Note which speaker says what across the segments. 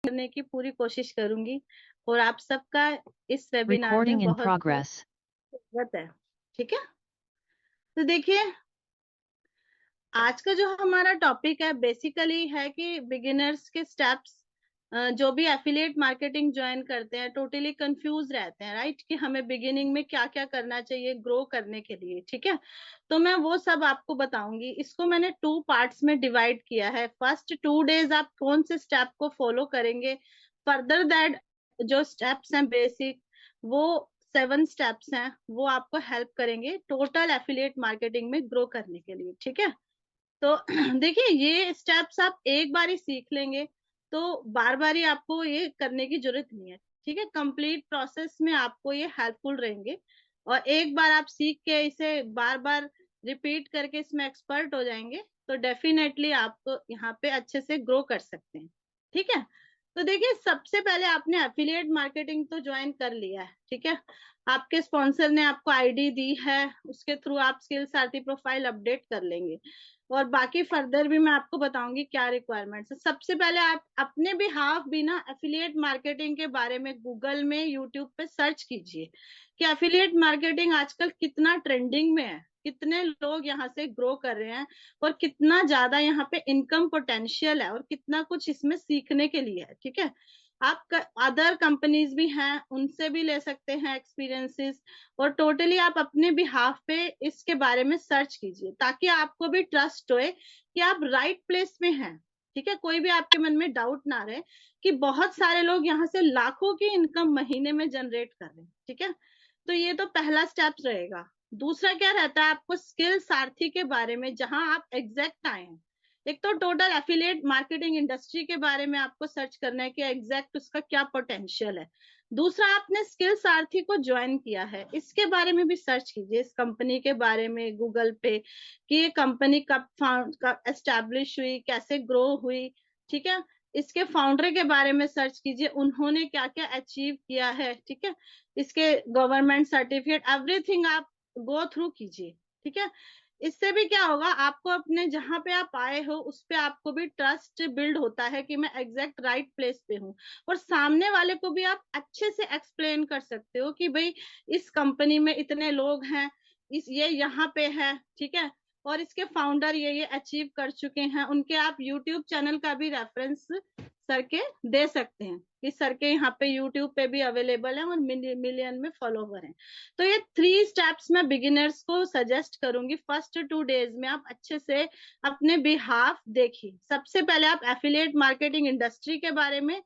Speaker 1: करने की पूरी कोशिश करूंगी और आप सबका इस वेबिनार में
Speaker 2: Recording in
Speaker 1: बहुत बहुत
Speaker 2: progress.
Speaker 1: स्वागत है। ठीक है, तो देखिए आज का जो हमारा टॉपिक है बेसिकली है कि बिगिनर्स के स्टेप्स, जो भी एफिलिएट मार्केटिंग ज्वाइन करते हैं टोटली कंफ्यूज रहते हैं, राइट, कि हमें बिगिनिंग में क्या क्या करना चाहिए ग्रो करने के लिए। ठीक है, तो मैं वो सब आपको बताऊंगी। इसको मैंने 2 पार्ट्स में डिवाइड किया है। फर्स्ट 2 डेज आप कौन से स्टेप को फॉलो करेंगे, फर्दर दैट जो स्टेप्स हैं बेसिक, वो 7 स्टेप्स हैं, वो आपको हेल्प करेंगे टोटल एफिलिएट मार्केटिंग में ग्रो करने के लिए। ठीक है, तो देखिए ये स्टेप्स आप एक बार ही सीख लेंगे तो बार बार ही आपको ये करने की जरूरत नहीं है। ठीक है, कंप्लीट प्रोसेस में आपको ये हेल्पफुल रहेंगे और एक बार आप सीख के इसे बार बार रिपीट करके इसमें एक्सपर्ट हो जाएंगे तो डेफिनेटली आप यहाँ पे अच्छे से ग्रो कर सकते हैं। ठीक है, तो देखिए सबसे पहले आपने एफिलिएट मार्केटिंग तो ज्वाइन कर लिया है। ठीक है, आपके स्पॉन्सर ने आपको आईडी दी है, उसके थ्रू आप स्किल सारथी प्रोफाइल अपडेट कर लेंगे और बाकी फर्दर भी मैं आपको बताऊंगी क्या रिक्वायरमेंट्स है। सबसे पहले आप अपने बिहाफ भी ना एफिलिएट मार्केटिंग के बारे में गूगल में यूट्यूब पे सर्च कीजिए कि एफिलिएट मार्केटिंग आजकल कितना ट्रेंडिंग में है, कितने लोग यहाँ से ग्रो कर रहे हैं और कितना ज्यादा यहाँ पे इनकम पोटेंशियल है और कितना कुछ इसमें सीखने के लिए है। ठीक है, आप अदर कंपनीज भी हैं उनसे भी ले सकते हैं एक्सपीरियंसेस और टोटली आप अपने बिहाफ पे इसके बारे में सर्च कीजिए ताकि आपको भी ट्रस्ट होए कि आप राइट प्लेस में हैं। ठीक है, कोई भी आपके मन में डाउट ना रहे कि बहुत सारे लोग यहाँ से लाखों की इनकम महीने में जनरेट कर रहे हैं। ठीक है, तो ये तो पहला स्टेप रहेगा। दूसरा क्या रहता है, आपको स्किल सारथी के बारे में जहां आप एग्जैक्ट आए हैं, एक तो टोटल एफिलिएट मार्केटिंग इंडस्ट्री के बारे में आपको सर्च करना है कि एग्जैक्ट उसका क्या पोटेंशियल है। दूसरा आपने स्किल सारथी को ज्वाइन किया है, इसके बारे में भी सर्च कीजिए, इस कंपनी के बारे में गूगल पे कि ये कंपनी कब एस्टैब्लिश हुई, कैसे ग्रो हुई। ठीक है, इसके फाउंडर के बारे में सर्च कीजिए, उन्होंने क्या क्या अचीव किया है। ठीक है, इसके गवर्नमेंट सर्टिफिकेट एवरीथिंग आप गो थ्रू कीजिए। ठीक है, इससे भी क्या होगा, आपको अपने जहां पे आप आए हो उस पे आपको भी ट्रस्ट बिल्ड होता है कि मैं एग्जैक्ट राइट प्लेस पे हूँ और सामने वाले को भी आप अच्छे से एक्सप्लेन कर सकते हो कि भाई इस कंपनी में इतने लोग हैं, इस ये यहाँ पे है। ठीक है, और इसके फाउंडर ये अचीव कर चुके हैं, उनके आप यूट्यूब चैनल का भी रेफरेंस सर के दे सकते हैं कि सर के यहाँ पे यूट्यूब पे भी अवेलेबल है और मिलियन में फॉलोवर हैं। तो ये 3 स्टेप्स मैं बिगिनर्स को सजेस्ट करूंगी। फर्स्ट 2 डेज में आप अच्छे से अपने बिहाफ देखिए। सबसे पहले आप एफिलिएट मार्केटिंग इंडस्ट्री के बारे में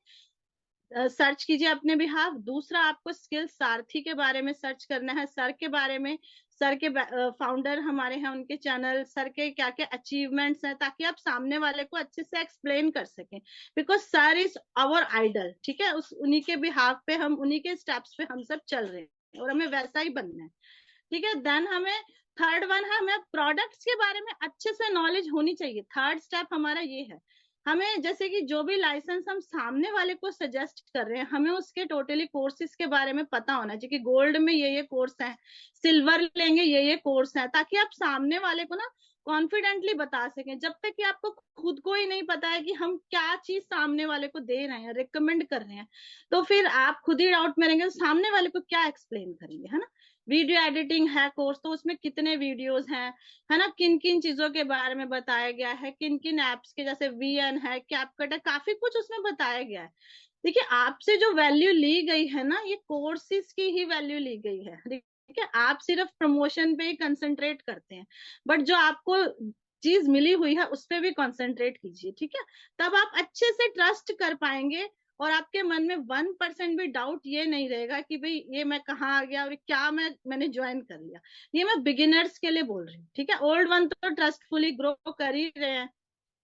Speaker 1: सर्च कीजिए अपने बिहाफ। दूसरा आपको स्किल सारथी के बारे में सर्च करना है, सर के बारे में, सर के फाउंडर हमारे हैं उनके चैनल, सर के क्या क्या अचीवमेंट्स हैं, ताकि आप सामने वाले को अच्छे से एक्सप्लेन कर सकें because sir is our idol. ठीक है, उस उन्हीं के बिहाफ पे हम, उन्हीं के स्टेप्स पे हम सब चल रहे हैं और हमें वैसा ही बनना है। ठीक है, देन हमें थर्ड वन है, हमें प्रोडक्ट्स के बारे में अच्छे से नॉलेज होनी चाहिए। थर्ड स्टेप हमारा ये है, हमें जैसे कि जो भी लाइसेंस हम सामने वाले को सजेस्ट कर रहे हैं हमें उसके टोटली कोर्सेज के बारे में पता होना चाहिए कि गोल्ड में ये कोर्स है, सिल्वर लेंगे ये कोर्स है, ताकि आप सामने वाले को ना कॉन्फिडेंटली बता सकें। जब तक कि आपको खुद को ही नहीं पता है कि हम क्या चीज सामने वाले को दे रहे हैं, रिकमेंड कर रहे हैं, तो फिर आप खुद ही डाउट में रहेंगे सामने वाले को क्या एक्सप्लेन करेंगे, है ना। वीडियो एडिटिंग है कोर्स, तो उसमें कितने वीडियोस हैं, है ना, किन किन चीजों के बारे में बताया गया है, किन किन एप्स के, जैसे वीएन है, कैपकट है, काफी कुछ उसमें बताया गया है। देखिए आपसे जो वैल्यू ली गई है ना, ये कोर्सेज की ही वैल्यू ली गई है। ठीक है, आप सिर्फ प्रमोशन पे ही कंसंट्रेट करते हैं, बट जो आपको चीज मिली हुई है उस पर भी कंसंट्रेट कीजिए। ठीक है, तब आप अच्छे से ट्रस्ट कर पाएंगे और आपके मन में 1% भी डाउट ये नहीं रहेगा कि भाई ये मैं कहाँ आ गया और क्या मैंने ज्वाइन कर लिया। ये मैं बिगिनर्स के लिए बोल रही हूँ। ठीक है, ओल्ड वन तो ट्रस्टफुली ग्रो कर ही रहे हैं।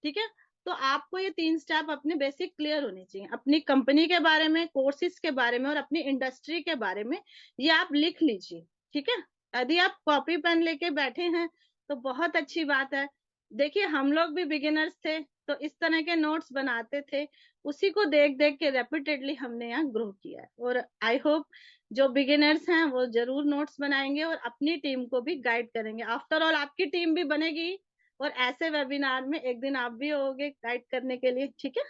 Speaker 1: ठीक है, तो आपको ये 3 स्टेप अपने बेसिक क्लियर होने चाहिए, अपनी कंपनी के बारे में, कोर्सेज के बारे में और अपनी इंडस्ट्री के बारे में, ये आप लिख लीजिए। ठीक है, यदि आप कॉपी पेन लेके बैठे हैं तो बहुत अच्छी बात है। देखिए हम लोग भी बिगिनर्स थे तो इस तरह के नोट्स बनाते थे, उसी को देख देख के रेपिटेडली हमने यहाँ ग्रो किया है और आई होप जो बिगिनर्स हैं वो जरूर नोट्स बनाएंगे और अपनी टीम को भी गाइड करेंगे। आफ्टर ऑल आपकी टीम भी बनेगी और ऐसे वेबिनार में एक दिन आप भी होगे गाइड करने के लिए। ठीक है,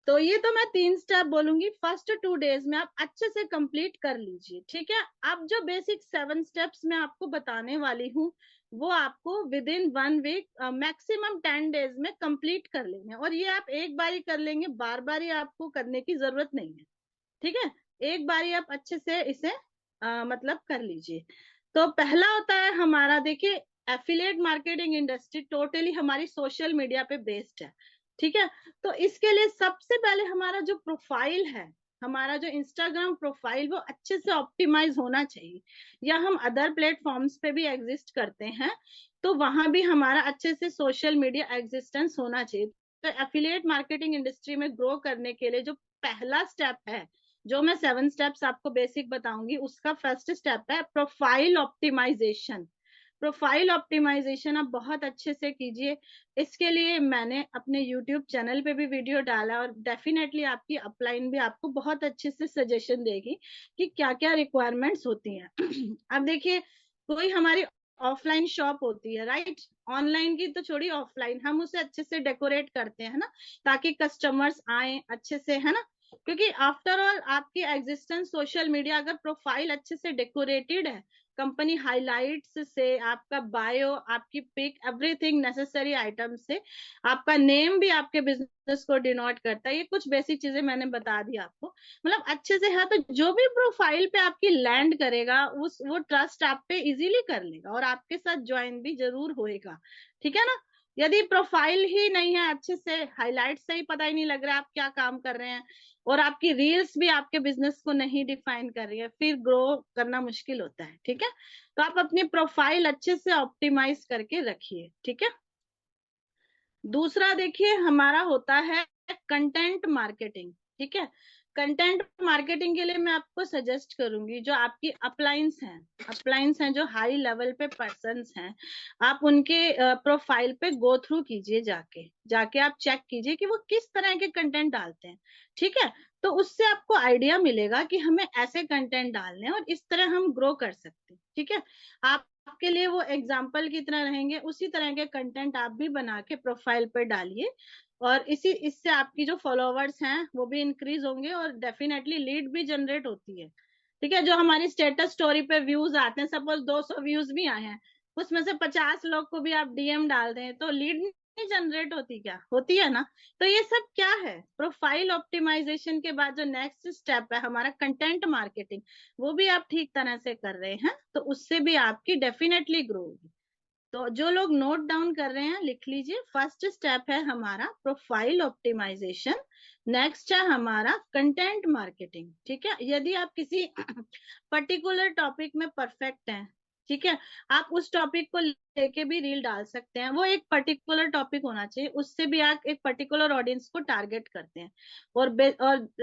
Speaker 1: तो ये तो मैं 3 स्टेप बोलूंगी, फर्स्ट 2 डेज में आप अच्छे से कंप्लीट कर लीजिए, ठीक है। अब जो बेसिक 7 स्टेप्स मैं आपको बताने वाली हूँ वो आपको within 1 week maximum 10 days में कंप्लीट कर लेंगे, और ये आप एक बार ही कर लेंगे, बार बार ही आपको करने की जरूरत नहीं है, ठीक है। एक बार ही आप अच्छे से इसे मतलब कर लीजिए। तो पहला होता है हमारा, देखिए एफिलिएट मार्केटिंग इंडस्ट्री टोटली हमारी सोशल मीडिया पे बेस्ड है, ठीक है। तो इसके लिए सबसे पहले हमारा जो प्रोफाइल है, हमारा जो इंस्टाग्राम प्रोफाइल, वो अच्छे से ऑप्टिमाइज होना चाहिए, या हम अदर प्लेटफॉर्म्स पे भी एग्जिस्ट करते हैं तो वहां भी हमारा अच्छे से सोशल मीडिया एग्जिस्टेंस होना चाहिए। तो एफिलिएट मार्केटिंग इंडस्ट्री में ग्रो करने के लिए जो पहला स्टेप है, जो मैं 7 स्टेप्स आपको बेसिक बताऊंगी, उसका फर्स्ट स्टेप है प्रोफाइल ऑप्टिमाइजेशन। प्रोफाइल ऑप्टिमाइजेशन आप बहुत अच्छे से कीजिए। इसके लिए मैंने अपने यूट्यूब चैनल पे भी वीडियो डाला, और डेफिनेटली आपकी अपलाइन भी आपको बहुत अच्छे से सजेशन देगी कि क्या क्या रिक्वायरमेंट्स होती हैं। अब देखिए, कोई हमारी ऑफलाइन शॉप होती है, राइट, ऑनलाइन की तो छोड़ी, ऑफलाइन हम उसे अच्छे से डेकोरेट करते हैं ना, ताकि कस्टमर्स आए अच्छे से, है ना। क्योंकि आफ्टर ऑल आपकी एग्जिस्टेंस सोशल मीडिया, अगर प्रोफाइल अच्छे से डेकोरेटेड है, कंपनी हाइलाइट्स से, आपका बायो, आपकी पिक, एवरीथिंग नेसेसरी आइटम से, आपका नेम भी आपके बिजनेस को डिनोट करता है, ये कुछ बेसिक चीजें मैंने बता दी आपको, मतलब अच्छे से है, तो जो भी प्रोफाइल पे आपकी लैंड करेगा उस वो ट्रस्ट आप पे इजीली कर लेगा और आपके साथ ज्वाइन भी जरूर होएगा, ठीक है ना। यदि प्रोफाइल ही नहीं है अच्छे से, हाईलाइट से ही पता ही नहीं लग रहा है आप क्या काम कर रहे हैं, और आपकी रील्स भी आपके बिजनेस को नहीं डिफाइन कर रही है, फिर ग्रो करना मुश्किल होता है, ठीक है। तो आप अपनी प्रोफाइल अच्छे से ऑप्टिमाइज करके रखिए, ठीक है। दूसरा देखिए हमारा होता है कंटेंट मार्केटिंग, ठीक है। कंटेंट मार्केटिंग के लिए मैं आपको सजेस्ट करूंगी, जो आपकी अपलाइंस हैं जो हाई लेवल पे पर्सन्स हैं, आप उनके प्रोफाइल पे गो थ्रू कीजिए, जाके जाके आप चेक कीजिए कि वो किस तरह के कंटेंट डालते हैं, ठीक है। तो उससे आपको आइडिया मिलेगा कि हमें ऐसे कंटेंट डालने हैं और इस तरह हम ग्रो कर सकते हैं, ठीक है। आप आपके लिए वो एग्जाम्पल की तरह रहेंगे, उसी तरह के कंटेंट आप भी बना के प्रोफाइल पे डालिए, और इससे आपकी जो फॉलोवर्स हैं वो भी इंक्रीज होंगे, और डेफिनेटली लीड भी जनरेट होती है, ठीक है। जो हमारी स्टेटस स्टोरी पे व्यूज आते हैं, सपोज 200 व्यूज भी आए हैं, उसमें से 50 लोग को भी आप डीएम डाल दें, तो लीड नहीं जनरेट होती, क्या होती है ना। तो ये सब क्या है, प्रोफाइल ऑप्टिमाइजेशन के बाद जो नेक्स्ट स्टेप है हमारा कंटेंट मार्केटिंग, वो भी आप ठीक तरह से कर रहे हैं, तो उससे भी आपकी डेफिनेटली ग्रो होगी। तो जो लोग नोट डाउन कर रहे हैं लिख लीजिए, फर्स्ट स्टेप है हमारा प्रोफाइल ऑप्टिमाइजेशन, नेक्स्ट है हमारा कंटेंट मार्केटिंग, ठीक है। यदि आप किसी पर्टिकुलर टॉपिक में परफेक्ट हैं, ठीक है, आप उस टॉपिक को लेके भी रील डाल सकते हैं, वो एक पर्टिकुलर टॉपिक होना चाहिए, उससे भी आप एक पर्टिकुलर ऑडियंस को टारगेट करते हैं, और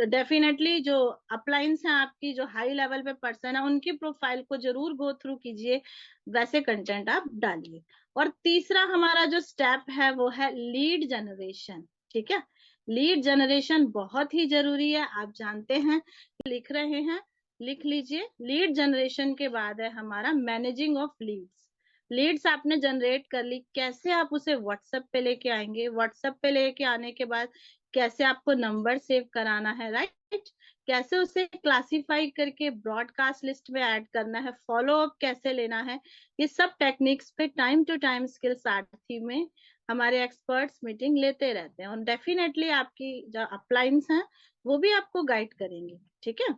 Speaker 1: डेफिनेटली जो अपलाइंस हैं आपकी, जो हाई लेवल पे पर्सन है, उनकी प्रोफाइल को जरूर गो थ्रू कीजिए, वैसे कंटेंट आप डालिए। और तीसरा हमारा जो स्टेप है वो है लीड जनरेशन, ठीक है। लीड जनरेशन बहुत ही जरूरी है, आप जानते हैं, लिख रहे हैं, लिख लीजिए। लीड जनरेशन के बाद है हमारा मैनेजिंग ऑफ लीड्स। लीड्स आपने जनरेट कर ली, कैसे आप उसे व्हाट्सएप पे लेके आएंगे, व्हाट्सएप पे लेके आने के बाद कैसे आपको नंबर सेव कराना है, राइट, कैसे उसे क्लासिफाई करके ब्रॉडकास्ट लिस्ट में ऐड करना है, फॉलो अप कैसे लेना है, ये सब टेक्निक्स पे टाइम टू टाइम स्किल सारथी में हमारे एक्सपर्ट्स मीटिंग लेते रहते हैं, और डेफिनेटली आपकी जो अपलाइंस हैं वो भी आपको गाइड करेंगे, ठीक है।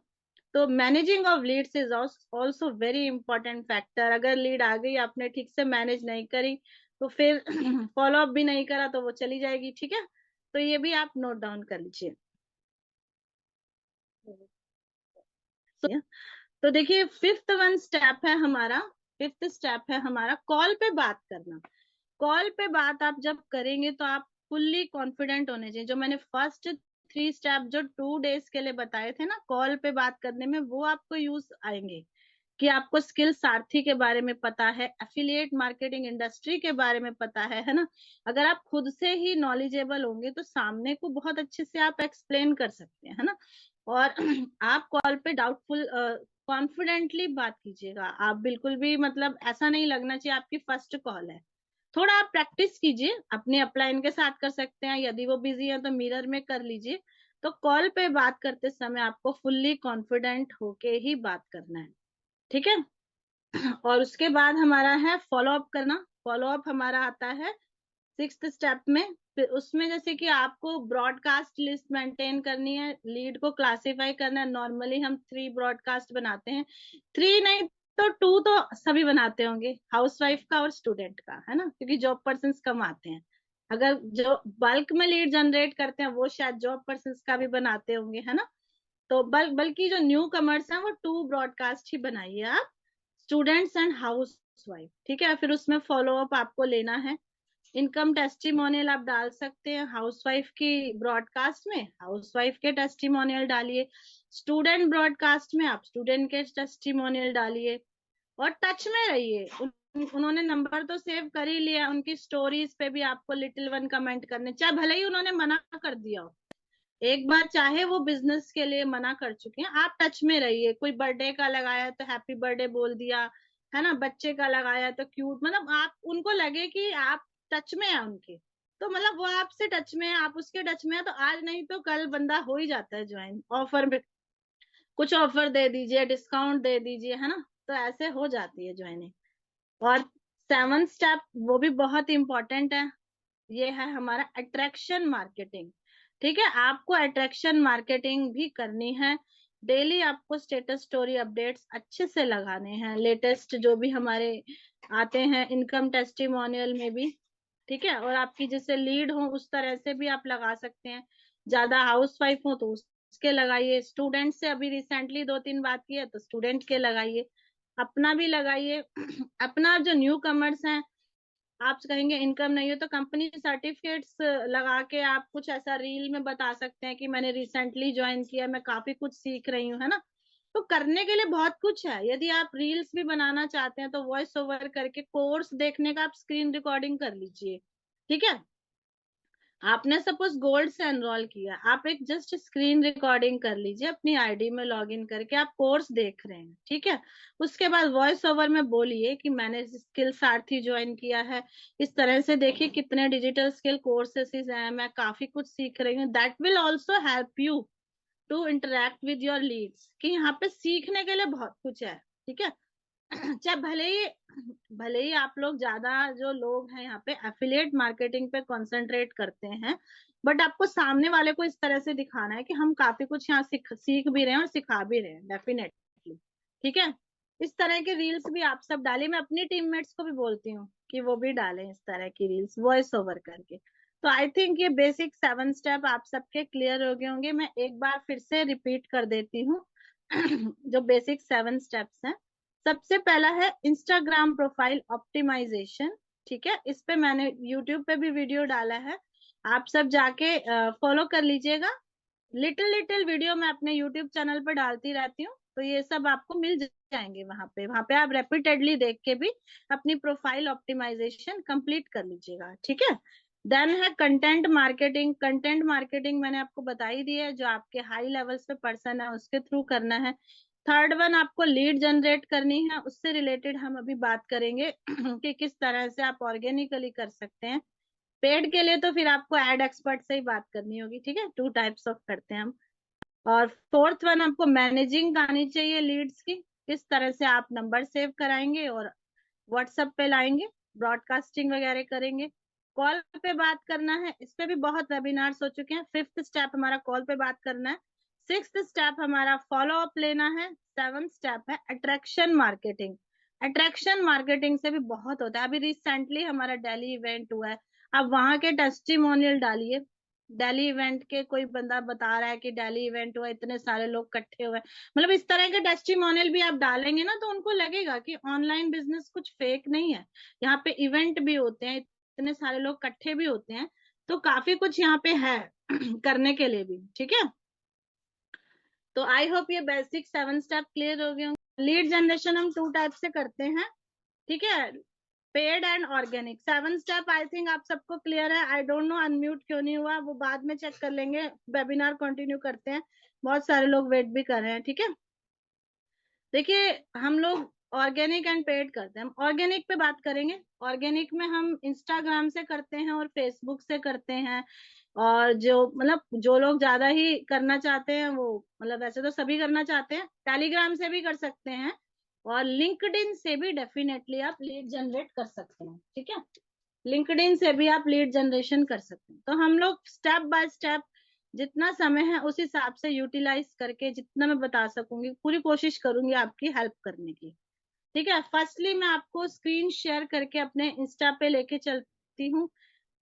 Speaker 1: तो managing of leads is also very important factor. अगर लीड आ गई, आपने ठीक से मैनेज नहीं करी, तो फिर फॉलो अप भी नहीं करा तो वो चली जाएगी, ठीक है। तो ये भी आप नोट डाउन कर लीजिए। तो देखिए फिफ्थ स्टेप है हमारा कॉल पे बात करना। कॉल पे बात आप जब करेंगे तो आप फुल्ली कॉन्फिडेंट होने चाहिए। जो मैंने फर्स्ट 3 स्टेप जो 2 डेज के लिए बताए थे ना कॉल पे बात करने में, वो आपको यूज आएंगे, कि आपको स्किल सारथी के बारे में पता है, एफिलिएट मार्केटिंग इंडस्ट्री के बारे में पता है ना। अगर आप खुद से ही नॉलेजेबल होंगे तो सामने को बहुत अच्छे से आप एक्सप्लेन कर सकते हैं, है ना। और आप कॉल पे डाउटफुल कॉन्फिडेंटली बात कीजिएगा, आप बिल्कुल भी, मतलब ऐसा नहीं लगना चाहिए आपकी फर्स्ट कॉल है। थोड़ा आप प्रैक्टिस कीजिए, अपने अपलाइन के साथ कर सकते हैं, यदि वो बिजी है तो मिरर में कर लीजिए, तो कॉल पे बात करते समय आपको फुल्ली कॉन्फिडेंट होके ही बात करना है, ठीक है। और उसके बाद हमारा है फॉलो अप करना। फॉलो अप हमारा आता है 6th स्टेप में। फिर उसमें जैसे कि आपको ब्रॉडकास्ट लिस्ट मेंटेन करनी है, लीड को क्लासिफाई करना है। नॉर्मली हम 3 ब्रॉडकास्ट बनाते हैं, 3 नहीं तो 2 तो सभी बनाते होंगे, हाउसवाइफ का और स्टूडेंट का, है ना, क्योंकि जॉब पर्सन कम आते हैं। अगर जो बल्क में लीड जनरेट करते हैं वो शायद जॉब पर्सन का भी बनाते होंगे, है ना। तो बल्कि जो न्यू कमर्स हैं वो 2 ब्रॉडकास्ट ही बनाइए आप, स्टूडेंट्स एंड हाउस वाइफ, ठीक है। फिर उसमें फॉलो अप आपको लेना है। इनकम टेस्टिमोनियल आप डाल सकते हैं हाउसवाइफ की ब्रॉडकास्ट में, हाउसवाइफ के टेस्टिमोनियल डालिए। स्टूडेंट ब्रॉडकास्ट में आप स्टूडेंट के टेस्टिमोनियल डालिए। और टच में रहिए। उन्होंने नंबर तो सेव कर ही लिया, उनकी स्टोरीज पे भी आपको लिटिल वन कमेंट करने, चाहे भले ही उन्होंने मना कर दिया हो एक बार, चाहे वो बिजनेस के लिए मना कर चुके हैं, आप टच में रहिए। कोई बर्थडे का लगाया तो हैप्पी बर्थडे बोल दिया, है ना, बच्चे का लगाया तो क्यूट, मतलब आप उनको लगे कि आप टच में है उनके, तो मतलब वो आपसे टच में है, आप उसके टच में है, तो आज नहीं तो कल बंदा हो ही जाता है ज्वाइन। ऑफर में कुछ ऑफर दे दीजिए, डिस्काउंट दे दीजिए, है ना, तो ऐसे हो जाती है ज्वाइनिंग। और 7th स्टेप वो भी बहुत इंपॉर्टेंट है, ये है हमारा अट्रैक्शन मार्केटिंग, ठीक है। आपको अट्रैक्शन मार्केटिंग भी करनी है। डेली आपको स्टेटस स्टोरी अपडेट्स अच्छे से लगाने हैं, लेटेस्ट जो भी हमारे आते हैं इनकम टेस्टिमोनियल में भी, ठीक है। और आपकी जैसे लीड हो उस तरह से भी आप लगा सकते हैं। ज्यादा हाउस वाइफ हो तो उसके लगाइए, स्टूडेंट से अभी रिसेंटली 2-3 बात की है तो स्टूडेंट के लगाइए, अपना भी लगाइए। अपना जो न्यू कमर्स हैं, आप कहेंगे इनकम नहीं है तो कंपनी सर्टिफिकेट्स लगा के आप कुछ ऐसा रील में बता सकते हैं कि मैंने रिसेंटली ज्वाइन किया, मैं काफी कुछ सीख रही हूँ, है ना। तो करने के लिए बहुत कुछ है। यदि आप रील्स भी बनाना चाहते हैं तो वॉइस ओवर करके कोर्स देखने का आप स्क्रीन रिकॉर्डिंग कर लीजिए, ठीक है। आपने सपोज गोल्ड से एनरोल किया, आप एक जस्ट स्क्रीन रिकॉर्डिंग कर लीजिए, अपनी आईडी में लॉगिन करके आप कोर्स देख रहे हैं, ठीक है। उसके बाद वॉइस ओवर में बोलिए कि मैंने स्किल सारथी ज्वाइन किया है, इस तरह से देखिए कितने डिजिटल स्किल कोर्सेस हैं, मैं काफी कुछ सीख रही हूँ। That will also help you to interact with your leads, कि यहाँ पे सीखने के लिए बहुत कुछ है, ठीक है। चाहे भले ही आप लोग ज्यादा जो लोग हैं यहाँ पे एफिलिएट मार्केटिंग पे कंसंट्रेट करते हैं, बट आपको सामने वाले को इस तरह से दिखाना है कि हम काफी कुछ यहाँ सीख भी रहे हैं और सिखा भी रहे हैं, डेफिनेटली, ठीक है। इस तरह के रील्स भी आप सब डालिए, मैं अपनी टीममेट्स को भी बोलती हूँ कि वो भी डालें इस तरह की रील्स वॉइस ओवर करके। तो आई थिंक ये बेसिक 7 स्टेप आप सबके क्लियर हो गए होंगे। मैं एक बार फिर से रिपीट कर देती हूँ जो बेसिक 7 स्टेप्स हैं। सबसे पहला है इंस्टाग्राम प्रोफाइल ऑप्टिमाइजेशन, ठीक है। इस पे मैंने यूट्यूब पे भी वीडियो डाला है, आप सब जाके फॉलो कर लीजिएगा। लिटिल लिटिल वीडियो मैं अपने यूट्यूब चैनल पर डालती रहती हूँ, तो ये सब आपको मिल जाएंगे वहां पे आप रेपिटेडली देख के भी अपनी प्रोफाइल ऑप्टिमाइजेशन कंप्लीट कर लीजिएगा, ठीक है। देन है कंटेंट मार्केटिंग। कंटेंट मार्केटिंग मैंने आपको बता ही दी है, जो आपके हाई लेवल्स पे पर्सन है उसके थ्रू करना है। थर्ड वन आपको लीड जनरेट करनी है, उससे रिलेटेड हम अभी बात करेंगे कि किस तरह से आप ऑर्गेनिकली कर सकते हैं। पेड के लिए तो फिर आपको एड एक्सपर्ट से ही बात करनी होगी, ठीक है। 2 टाइप्स ऑफ करते हैं हम। और फोर्थ वन आपको मैनेजिंग आनी चाहिए लीड्स की, किस तरह से आप नंबर सेव कराएंगे और व्हाट्सएप पे लाएंगे, ब्रॉडकास्टिंग वगैरह करेंगे। कॉल पे बात करना है, इस पे भी बहुत वेबिनार्स हो चुके हैं। 5th स्टेप हमारा कॉल पे बात करना है। 6th स्टेप हमारा फॉलो अप लेना है। 7th स्टेप है अट्रैक्शन मार्केटिंग। अट्रैक्शन मार्केटिंग से भी बहुत होता है। अभी रिसेंटली हमारा दिल्ली इवेंट हुआ है, आप वहां के टेस्टिमोनियल डालिए। दिल्ली इवेंट के कोई बंदा बता रहा है कि दिल्ली इवेंट हुआ, इतने सारे लोग इकट्ठे हुए, मतलब इस तरह के टेस्टिमोनियल भी आप डालेंगे ना तो उनको लगेगा कि ऑनलाइन बिजनेस कुछ फेक नहीं है। यहाँ पे इवेंट भी होते हैं, इतने सारे लोग इकट्ठे भी होते हैं, तो काफी कुछ यहाँ पे है करने के लिए भी, ठीक है। तो आई होप ये बेसिक 7 स्टेप क्लियर हो गए होंगे। लीड जनरेशन हम 2 टाइप से करते हैं, ठीक है, paid and organic. 7 step I think आप सबको क्लियर है। आई डोंट नो अनम्यूट क्यों नहीं हुआ, वो बाद में चेक कर लेंगे। वेबिनार कंटिन्यू करते हैं, बहुत सारे लोग वेट भी कर रहे हैं, ठीक है। देखिए हम लोग ऑर्गेनिक एंड पेड करते हैं, हम ऑर्गेनिक पे बात करेंगे। ऑर्गेनिक में हम इंस्टाग्राम से करते हैं और फेसबुक से करते हैं, और जो मतलब जो लोग ज्यादा ही करना चाहते हैं वो, मतलब वैसे तो सभी करना चाहते हैं, टेलीग्राम से भी कर सकते हैं और लिंक्डइन से भी डेफिनेटली आप लीड जनरेट कर सकते हैं। ठीक है, लिंक्डइन से भी आप लीड जनरेशन कर सकते हैं। तो हम लोग स्टेप बाय स्टेप जितना समय है उस हिसाब से यूटिलाइज करके जितना मैं बता सकूंगी पूरी कोशिश करूंगी आपकी हेल्प करने की। ठीक है, फर्स्टली मैं आपको स्क्रीन शेयर करके अपने इंस्टा पे लेके चलती हूँ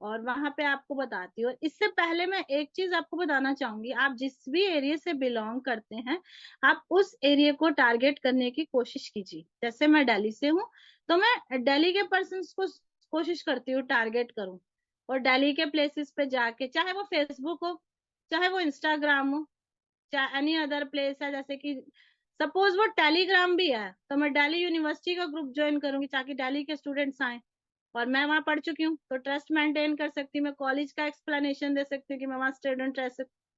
Speaker 1: और वहां पे आपको बताती हूँ। और इससे पहले मैं एक चीज आपको बताना चाहूंगी, आप जिस भी एरिया से बिलोंग करते हैं आप उस एरिया को टारगेट करने की कोशिश कीजिए। जैसे मैं दिल्ली से हूँ तो मैं दिल्ली के पर्सन को कोशिश करती हूँ टारगेट करूँ, और दिल्ली के प्लेसेस पे जाके, चाहे वो फेसबुक हो, चाहे वो इंस्टाग्राम हो, चाहे एनी अदर प्लेस है, जैसे कि सपोज वो टेलीग्राम भी है तो मैं दिल्ली यूनिवर्सिटी का ग्रुप ज्वाइन करूंगी ताकि दिल्ली के स्टूडेंट्स आए, और मैं वहां पढ़ चुकी हूँ तो ट्रस्ट मेंटेन कर सकती हूँ, मैं कॉलेज का एक्सप्लेनेशन दे सकती हूँ कि मैं वहां स्टूडेंट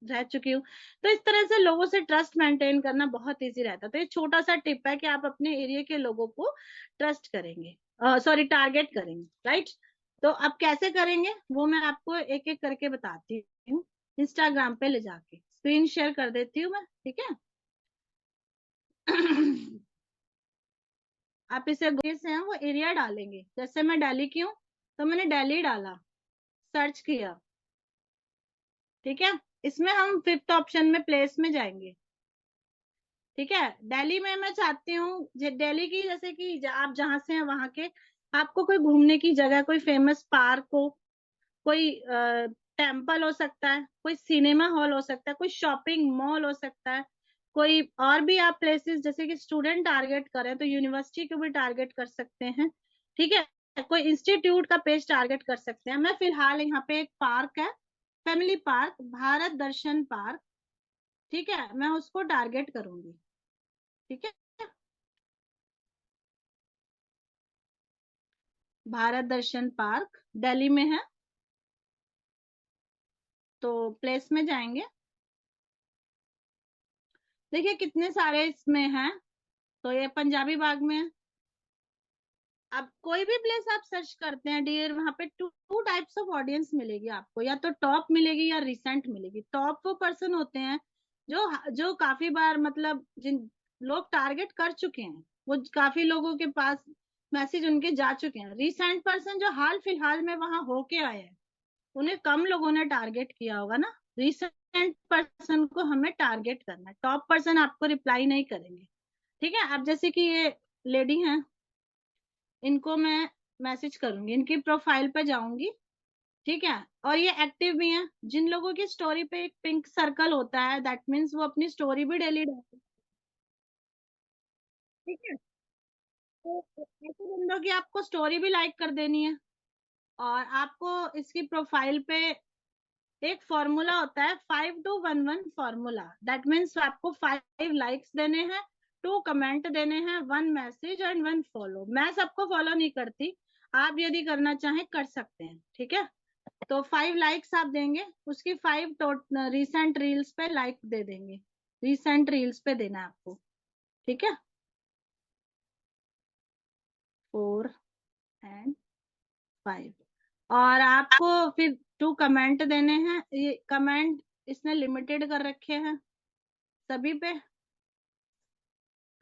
Speaker 1: रह चुकी हूँ। तो इस तरह से लोगों से ट्रस्ट मेंटेन करना बहुत इजी रहता है। तो ये छोटा सा टिप है कि आप अपने एरिया के लोगों को ट्रस्ट करेंगे, सॉरी टारगेट करेंगे, राइट। तो अब कैसे करेंगे वो मैं आपको एक एक करके बताती हूँ। इंस्टाग्राम पे ले जाके स्क्रीन शेयर कर देती हूँ मैं, ठीक है। आप इसे से हैं वो एरिया डालेंगे, जैसे मैं दिल्ली की हूँ तो मैंने दिल्ली डाला, सर्च किया, ठीक है। इसमें हम फिफ्थ ऑप्शन में प्लेस में जाएंगे, ठीक है। दिल्ली में मैं चाहती हूँ दिल्ली की, जैसे कि आप जहां से हैं वहां के आपको कोई घूमने की जगह, कोई फेमस पार्क हो, कोई टेम्पल हो सकता है, कोई सिनेमा हॉल हो सकता है, कोई शॉपिंग मॉल हो सकता है, कोई और भी आप प्लेसेस, जैसे कि स्टूडेंट टारगेट करें तो यूनिवर्सिटी को भी टारगेट कर सकते हैं, ठीक है। कोई इंस्टीट्यूट का पेज टारगेट कर सकते हैं। मैं फिलहाल यहाँ पे एक पार्क है, फैमिली पार्क, भारत दर्शन पार्क, ठीक है, मैं उसको टारगेट करूंगी, ठीक है। भारत दर्शन पार्क दिल्ली में है, तो प्लेस में जाएंगे। देखिए कितने सारे इसमें हैं, तो ये पंजाबी बाग में है। अब कोई भी प्लेस आप सर्च करते हैं डियर, वहां पे टू टाइप्स ऑफ ऑडियंस मिलेगी आपको, या तो टॉप मिलेगी या रिसेंट मिलेगी। टॉप वो पर्सन होते हैं जो जो काफी बार, मतलब जिन लोग टारगेट कर चुके हैं, वो काफी लोगों के पास मैसेज उनके जा चुके हैं। रिसेंट पर्सन जो हाल फिलहाल में वहां होके आए हैं उन्हें कम लोगों ने टारगेट किया होगा ना। रिसेंट पर्सन को हमें टारगेट करना है, टॉप पर्सन आपको रिप्लाई नहीं करेंगे, ठीक है। अब जैसे कि ये लेडी हैं, इनको मैं मैसेज करूंगी, इनकी प्रोफाइल पे जाऊंगी, ठीक है। और ये एक्टिव भी हैं। जिन लोगों की स्टोरी पे एक पिंक सर्कल होता है दैट मीन्स वो अपनी स्टोरी भी डेली डालते हैं, ठीक है। तो ऐसे बंदों की आपको स्टोरी भी लाइक कर देनी है। और आपको इसकी प्रोफाइल पे एक फॉर्मूला होता है 5-2-1-1 फॉर्मूला, दैट मीन्स आपको 5 लाइक्स देने हैं, 2 कमेंट देने हैं, 1 मैसेज एंड 1 फॉलो। मैं सबको फॉलो नहीं करती, आप यदि करना चाहें कर सकते हैं, ठीक है। तो 5 लाइक्स आप देंगे, उसकी 5 रिसेंट रील्स पे लाइक दे देंगे, रिसेंट रील्स पे देना है आपको, ठीक है। 4 एंड 5, और आपको फिर 2 कमेंट देने हैं। ये कमेंट इसने लिमिटेड कर रखे हैं सभी पे,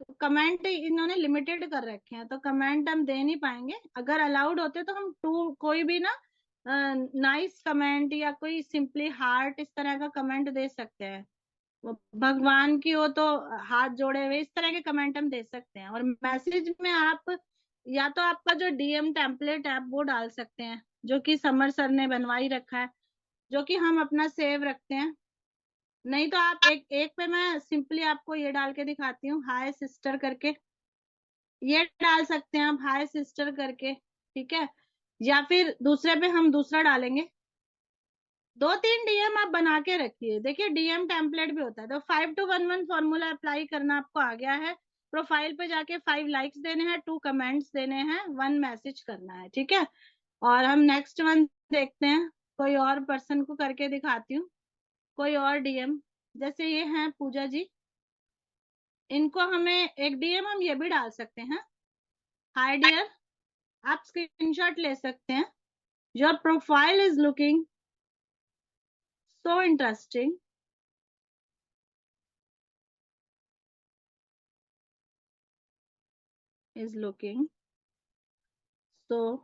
Speaker 1: तो कमेंट इन्होंने लिमिटेड कर रखे हैं तो कमेंट हम दे नहीं पाएंगे। अगर अलाउड होते तो हम टू कोई भी ना नाइस कमेंट या कोई सिंपली हार्ट इस तरह का कमेंट दे सकते हैं। वो भगवान की हो तो हाथ जोड़े हुए, इस तरह के कमेंट हम दे सकते हैं। और मैसेज में आप या तो आपका जो डीएम टेम्पलेट है आप वो डाल सकते हैं, जो कि समर सर ने बनवा ही रखा है, जो कि हम अपना सेव रखते हैं। नहीं तो आप एक एक पे मैं सिंपली आपको ये डाल के दिखाती हूँ, हाय सिस्टर करके, ये डाल सकते हैं आप, हाय सिस्टर करके, ठीक है। या फिर दूसरे पे हम दूसरा डालेंगे। 2-3 डीएम आप बना के रखिए। देखिए डीएम टेम्पलेट भी होता है, तो 5-2-1-1 फॉर्मूला अप्लाई करना आपको आ गया है। प्रोफाइल पे जाके 5 लाइक्स देने हैं, 2 कमेंट्स देने हैं, 1 मैसेज करना है, ठीक है। और हम नेक्स्ट वन देखते हैं, कोई और पर्सन को करके दिखाती हूँ, कोई और डीएम, जैसे ये हैं पूजा जी, इनको हमें एक डीएम हम ये भी डाल सकते हैं, हाय डियर, आप स्क्रीनशॉट ले सकते हैं, your profile is looking so interesting is looking so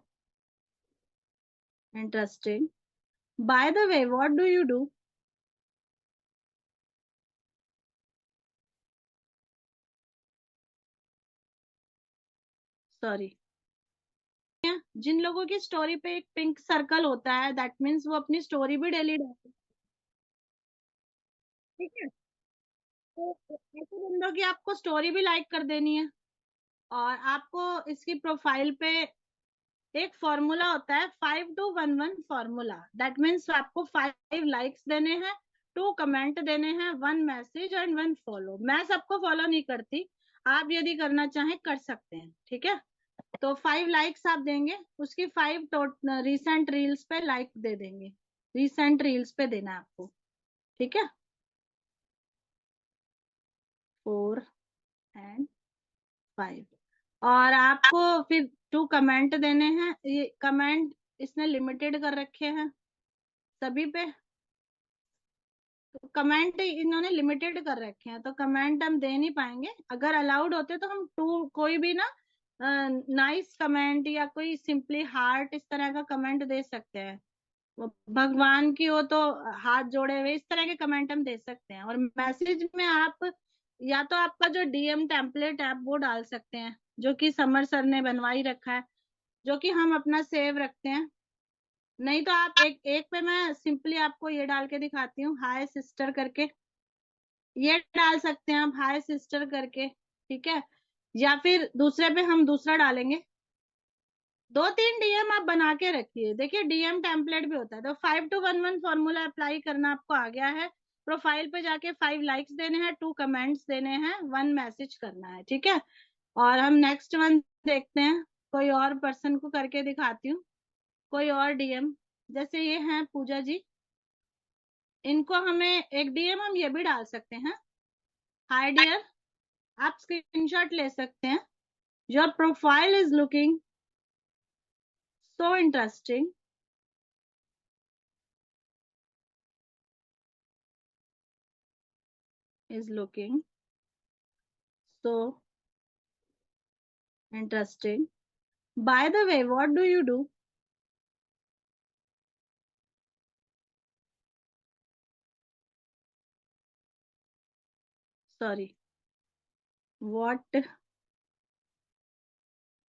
Speaker 1: interesting. By the way, what do you do? Sorry, जिन लोगों की स्टोरी पे एक पिंक सर्कल होता है, दैट मीन्स वो अपनी स्टोरी भी डेली डालते हैं, ठीक है। तो ऐसे बंदों की आपको स्टोरी भी लाइक कर देनी है, और आपको इसकी प्रोफाइल पे एक फॉर्मूला होता है 5-2-1-1 फॉर्मूला। दैट मीन्स आपको 5 लाइक्स देने हैं, 2 कमेंट देने हैं, 1 मैसेज एंड 1 फॉलो। मैं सबको फॉलो नहीं करती, आप यदि करना चाहें कर सकते हैं, ठीक है। तो 5 लाइक्स आप देंगे, उसकी 5 रिसेंट रील्स पे लाइक दे देंगे, रिसेंट रील्स पे देना है आपको, ठीक है। 4 एंड 5, और आपको फिर 2 कमेंट देने हैं। ये कमेंट इसने लिमिटेड कर रखे हैं सभी पे, तो कमेंट इन्होंने लिमिटेड कर रखे हैं, तो कमेंट हम दे नहीं पाएंगे। अगर अलाउड होते तो हम 2 कोई भी ना नाइस कमेंट या कोई सिंपली हार्ट इस तरह का कमेंट दे सकते हैं। वो भगवान की हो तो हाथ जोड़े हुए, इस तरह के कमेंट हम दे सकते हैं। और मैसेज में आप या तो आपका जो डीएम टेम्पलेट है आप वो डाल सकते हैं, जो कि समर सर ने बनवाई रखा है, जो कि हम अपना सेव रखते हैं। नहीं तो आप एक एक पे मैं सिंपली आपको ये डाल के दिखाती हूँ, हाय सिस्टर करके, ये डाल सकते हैं आप, हाय सिस्टर करके, ठीक है। या फिर दूसरे पे हम दूसरा डालेंगे। 2-3 डीएम आप बना के रखिए। देखिए डीएम टेम्पलेट भी होता है, तो 5-2-1-1 फॉर्मूला अप्लाई करना आपको आ गया है। प्रोफाइल पे जाके 5 लाइक्स देने हैं, 2 कमेंट्स देने हैं, 1 मैसेज करना है, ठीक है। और हम नेक्स्ट वन देखते हैं, कोई और पर्सन को करके दिखाती हूँ, कोई और डीएम। जैसे ये हैं पूजा जी, इनको हमें एक डीएम हम ये भी डाल सकते हैं, हाय डियर। आप स्क्रीनशॉट ले सकते हैं, your profile is looking so interesting, is looking so interesting. By the way, what do you do? Sorry, what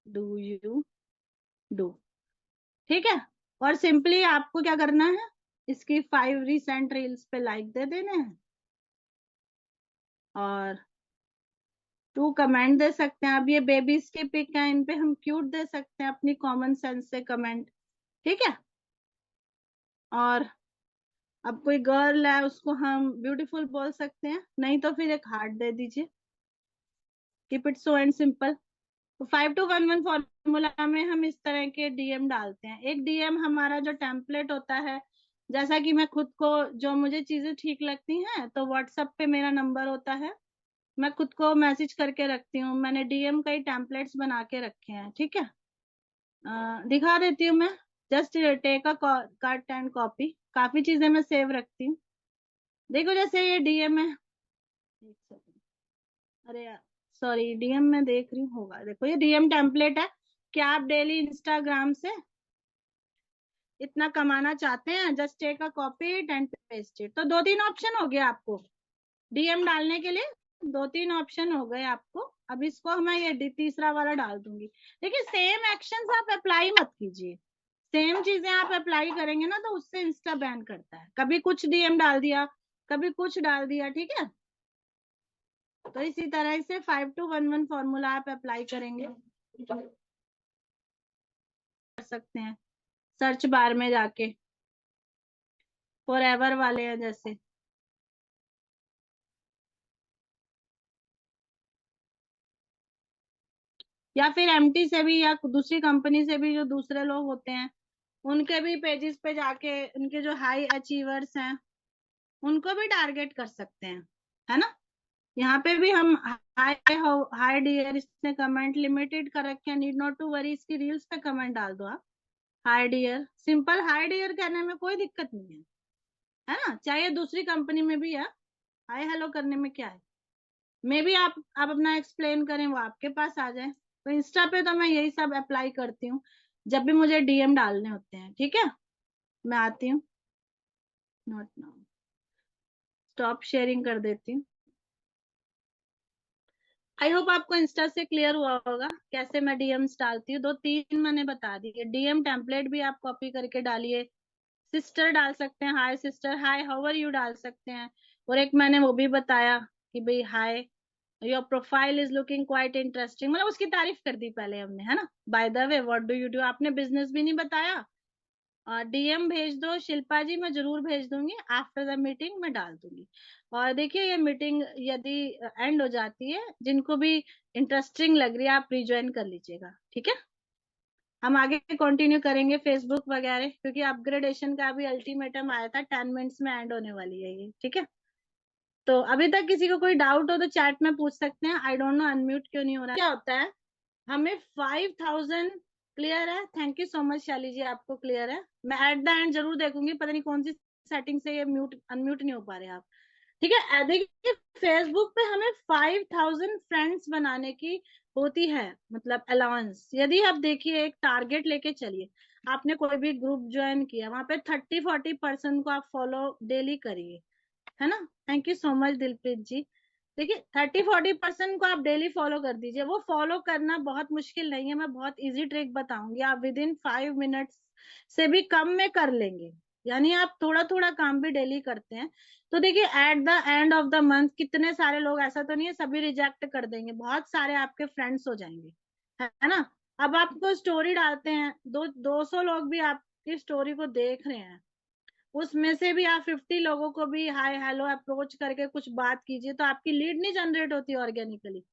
Speaker 1: do you do? ठीक है। और सिंपली आपको क्या करना है, इसकी 5 रिसेंट रील्स पे लाइक दे देने हैं, और 2 कमेंट दे सकते हैं। अब ये बेबीज की पिक है, इन पे हम क्यूट दे सकते हैं अपनी कॉमन सेंस से कमेंट, ठीक है। और अब कोई गर्ल है उसको हम ब्यूटीफुल बोल सकते हैं, नहीं तो फिर एक हार्ट दे दीजिए। Keep it so and simple. तो 5-2-1-1 फॉर्मूला में हम इस तरह के डीएम डालते हैं। एक डीएम हमारा जो टेम्पलेट होता है, जैसा कि मैं खुद को जो मुझे चीजें ठीक लगती हैं तो व्हाट्सएप पे मेरा नंबर होता है, मैं खुद को मैसेज करके रखती हूँ। मैंने डीएम कई टेम्पलेट्स बना के रखे हैं, ठीक है। दिखा देती हूँ मैं, just take a cut and copy. काफी चीजें मैं सेव रखती हूँ। देखो जैसे ये डीएम है, एक सेकंड, अरे यार सॉरी, डीएम में देख रही हूँ, होगा। देखो ये डीएम टेम्पलेट है। क्या आप डेली इंस्टाग्राम से इतना कमाना चाहते हैं? Just take a copy it and paste it. तो 2-3 ऑप्शन हो गया आपको डीएम डालने के लिए, 2-3 ऑप्शन हो गए आपको। अब इसको मैं ये तीसरा वाला डाल दूंगी। देखिए सेम एक्शंस आप अप्लाई मत कीजिए, सेम चीजें आप अप्लाई करेंगे ना तो उससे इंस्टा बैन करता है। कभी कुछ डीएम डाल दिया, कभी कुछ डाल दिया, ठीक है। तो इसी तरह से 5-2-1-1 फॉर्मूला आप अप्लाई करेंगे, कर सकते हैं सर्च बार में जाके, फॉरएवर वाले हैं जैसे। या फिर एमटी से भी, या दूसरी कंपनी से भी, जो दूसरे लोग होते हैं उनके भी पेजेस पे जाके, उनके जो हाई अचीवर्स हैं उनको भी टारगेट कर सकते हैं, है ना। यहाँ पे भी हम हाय हाय डियर, इसने कमेंट लिमिटेड कर रखे हैं, नीड नॉट टू वरी, इसकी रील्स पे कमेंट डाल दो आप, hi dear. Simple hi dear कहने में कोई दिक्कत नहीं है, है ना, चाहे दूसरी कंपनी में भी है, हाय हेलो करने में क्या है, मे भी आप अपना एक्सप्लेन करें वो आपके पास आ जाए। तो इंस्टा पे तो मैं यही सब अप्लाई करती हूँ जब भी मुझे डीएम डालने होते हैं। ठीक है, मैं आती हूँ, नॉट नाउ, स्टॉप शेयरिंग कर देती हूँ। आई होप आपको इंस्टा से क्लियर हुआ होगा कैसे मैं डीएम्स डालती हूँ। 2-3 मैंने बता दी। डीएम टेम्पलेट भी आप कॉपी करके डालिए, सिस्टर डाल सकते हैं, hi sister, hi how are you डाल सकते हैं। और एक मैंने वो भी बताया कि भाई hi your profile is looking quite interesting, मतलब उसकी तारीफ कर दी पहले हमने, है ना। By the way what do you do, आपने बिजनेस भी नहीं बताया। डीएम भेज दो शिल्पा जी, मैं जरूर भेज दूंगी, आफ्टर द मीटिंग मैं डाल दूंगी। और देखिए ये मीटिंग यदि एंड हो जाती है, जिनको भी इंटरेस्टिंग लग रही है आप रिज्वाइन कर लीजिएगा। ठीक है, हम आगे कंटिन्यू करेंगे फेसबुक वगैरह, क्योंकि अपग्रेडेशन का भी अल्टीमेटम आया था, 10 मिनट्स में एंड होने वाली है ये। ठीक है, तो अभी तक किसी को कोई डाउट हो तो चैट में पूछ सकते हैं। आई डोंट नो अनम्यूट क्यों नहीं हो रहा है, क्या होता है। हमें 5000 क्लियर है, थैंक यू सो मच शाली जी, आपको क्लियर है। मैं एट द एंड जरूर देखूंगी, पता नहीं कौन सी सेटिंग से ये म्यूट अनम्यूट नहीं हो पा रहे आप। ठीक है, देखिए फेसबुक पे हमें 5000 फ्रेंड्स बनाने की होती है, मतलब अलाउंस। यदि आप देखिए एक टारगेट लेके चलिए, आपने कोई भी ग्रुप ज्वाइन किया, वहां पे 30-40% को आप फॉलो डेली करिए, है ना। Thank you so much Dilpreet ji. देखिए 30-40% को आप डेली फॉलो कर दीजिए। वो फॉलो करना बहुत मुश्किल नहीं है, मैं बहुत इजी ट्रिक बताऊंगी, आप विद इन 5 मिनट्स से भी कम में कर लेंगे। यानी आप थोड़ा थोड़ा काम भी डेली करते हैं तो देखिए at the end of the month कितने सारे लोग, ऐसा तो नहीं है सभी रिजेक्ट कर देंगे, बहुत सारे आपके फ्रेंड्स हो जाएंगे, है ना। अब आपको स्टोरी डालते हैं, 200 लोग भी आपकी स्टोरी को देख रहे हैं, उसमें से भी आप 50 लोगों को भी हाय हेलो अप्रोच करके कुछ बात कीजिए, तो आपकी लीड नहीं जनरेट होती ऑर्गेनिकली।